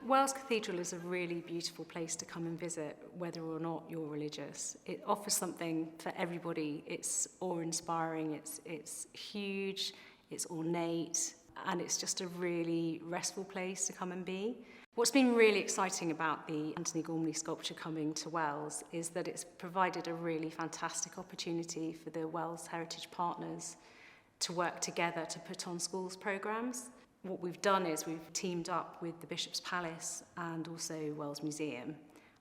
Wells Cathedral is a really beautiful place to come and visit, whether or not you're religious. It offers something for everybody. It's awe-inspiring, it's huge, it's ornate, and it's just a really restful place to come and be. What's been really exciting about the Anthony Gormley sculpture coming to Wells is that it's provided a really fantastic opportunity for the Wells Heritage Partners to work together to put on schools programmes. What we've done is we've teamed up with the Bishop's Palace and also Wells Museum,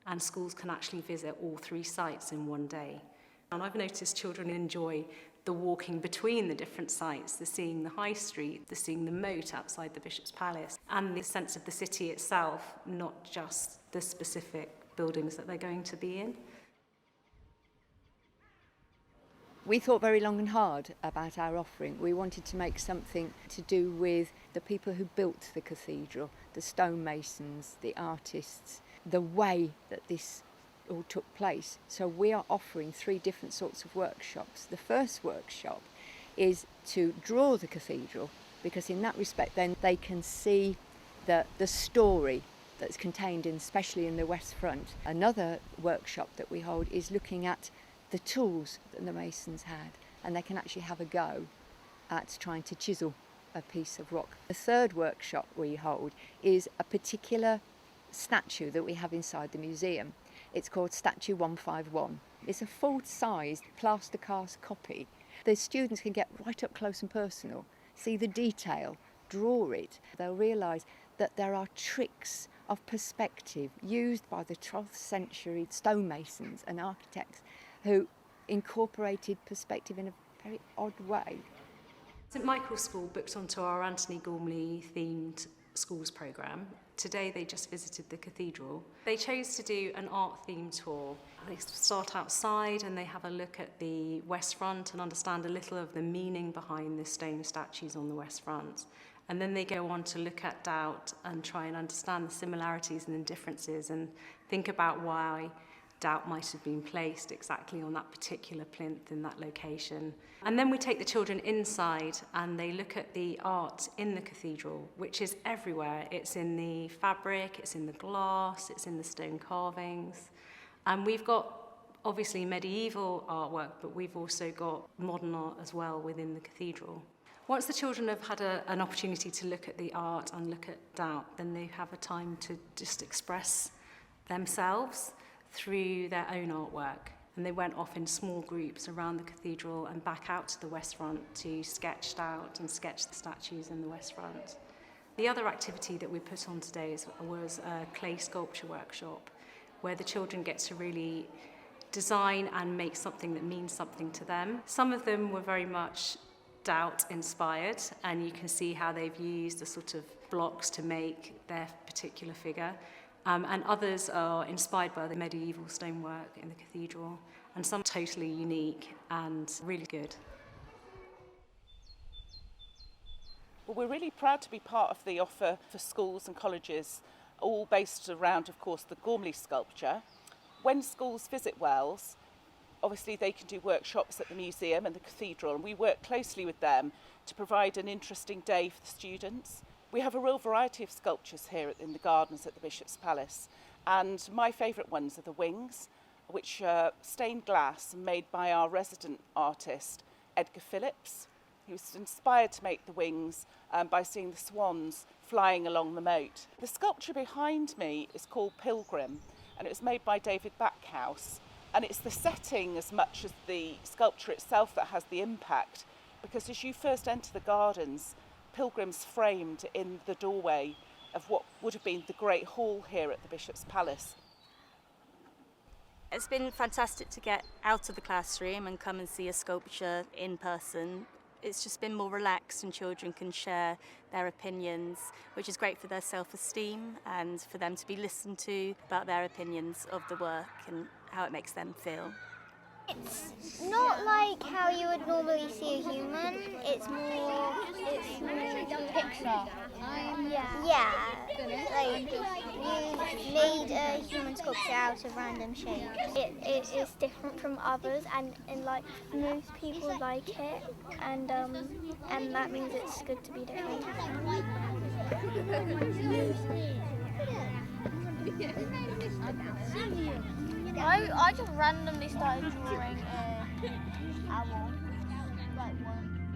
and schools can actually visit all three sites in one day. And I've noticed children enjoy the walking between the different sites, the seeing the high street, the seeing the moat outside the Bishop's Palace, and the sense of the city itself, not just the specific buildings that they're going to be in. We thought very long and hard about our offering. We wanted to make something to do with the people who built the cathedral, the stonemasons, the artists, the way that this all took place. So we are offering 3 different sorts of workshops. The first workshop is to draw the cathedral, because in that respect then they can see the story that's contained especially in the west front. Another workshop that we hold is looking at the tools that the masons had, and they can actually have a go at trying to chisel a piece of rock. The third workshop we hold is a particular statue that we have inside the museum. It's called Statue 151. It's a full-sized plaster cast copy. The students can get right up close and personal, see the detail, draw it. They'll realise that there are tricks of perspective used by the 12th century stonemasons and architects who incorporated perspective in a very odd way. St Michael's School booked onto our Anthony Gormley themed schools programme. Today they just visited the cathedral. They chose to do an art theme tour. They start outside and they have a look at the west front and understand a little of the meaning behind the stone statues on the west front. And then they go on to look at Doubt and try and understand the similarities and the differences and think about why Doubt might have been placed exactly on that particular plinth in that location. And then we take the children inside and they look at the art in the cathedral, which is everywhere. It's in the fabric, it's in the glass, it's in the stone carvings. And we've got obviously medieval artwork, but we've also got modern art as well within the cathedral. Once the children have had an opportunity to look at the art and look at Doubt, then they have a time to just express themselves through their own artwork. And they went off in small groups around the cathedral and back out to the west front to sketch Doubt and sketch the statues in the west front. The other activity that we put on today was a clay sculpture workshop, where the children get to really design and make something that means something to them. Some of them were very much Doubt inspired, and you can see how they've used the sort of blocks to make their particular figure. And others are inspired by the medieval stonework in the cathedral, and some totally unique and really good. Well, we're really proud to be part of the offer for schools and colleges, all based around, of course, the Gormley sculpture. When schools visit Wells, obviously they can do workshops at the museum and the cathedral, and we work closely with them to provide an interesting day for the students. We have a real variety of sculptures here in the gardens at the Bishop's Palace, and my favourite ones are the wings, which are stained glass made by our resident artist Edgar Phillips. He was inspired to make the wings by seeing the swans flying along the moat. The sculpture behind me is called Pilgrim, and it was made by David Backhouse, and it's the setting as much as the sculpture itself that has the impact, because as you first enter the gardens, Pilgrim's framed in the doorway of what would have been the Great Hall here at the Bishop's Palace. It's been fantastic to get out of the classroom and come and see a sculpture in person. It's just been more relaxed and children can share their opinions, which is great for their self-esteem and for them to be listened to about their opinions of the work and how it makes them feel. It's not like how you would normally see a human. It's more Pixar. Yeah. Like you made a human sculpture out of random shapes. It is different from others, and like most people like it, and that means it's good to be different. I just randomly started drawing an owl, like one.